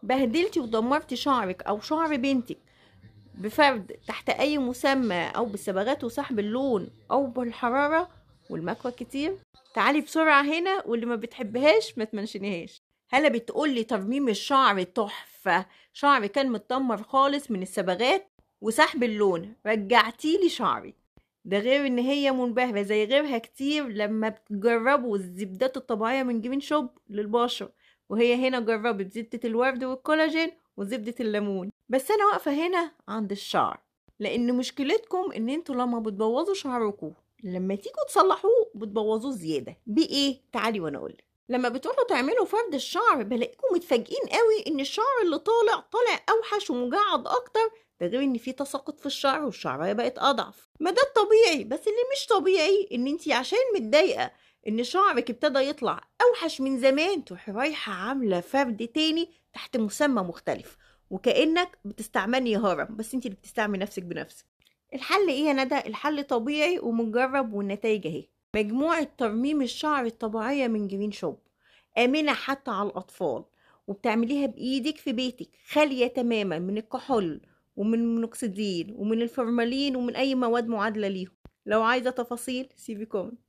بهدلتي ودمرتي شعرك او شعر بنتك بفرد تحت اي مسمى او بالصبغات وسحب اللون او بالحرارة والمكوى كتير، تعالي بسرعة هنا، واللي ما بتحبهاش ما تمنشنيهاش. هلا بتقولي ترميم الشعر تحفة، شعري كان متدمر خالص من الصبغات وسحب اللون، رجعتيلي شعري. ده غير ان هي منبهرة زي غيرها كتير لما بتجربوا الزبدات الطبيعية من جرين شوب للبشرة، وهي هنا جربت زبدة الورد والكولاجين وزبدة الليمون. بس انا واقفة هنا عند الشعر، لان مشكلتكم ان انتوا لما بتبوظوا شعركم لما تيجوا تصلحوه بتبوظوه زيادة. بايه؟ تعالي وانا اقولك. لما بتروحوا تعملوا فرد الشعر بلاقيكم متفاجئين قوي ان الشعر اللي طالع اوحش ومجعد اكتر، ده غير ان في تساقط في الشعر والشعريه بقت اضعف. ما ده الطبيعي، بس اللي مش طبيعي ان انتي عشان متضايقه ان شعرك ابتدى يطلع اوحش من زمان تروحي رايحه عامله فرد تاني تحت مسمى مختلف، وكانك بتستعملي هرم، بس انتي اللي بتستعملي نفسك بنفسك. الحل ايه يا ندى؟ الحل طبيعي ومجرب والنتائج اهي. مجموعه ترميم الشعر الطبيعيه من جرين شوب، امنه حتى على الاطفال، وبتعمليها بايدك في بيتك، خاليه تماما من الكحول ومن المينوكسيديل ومن الفورمالين ومن اي مواد معادله ليهم. لو عايزه تفاصيل سيبي كومنت.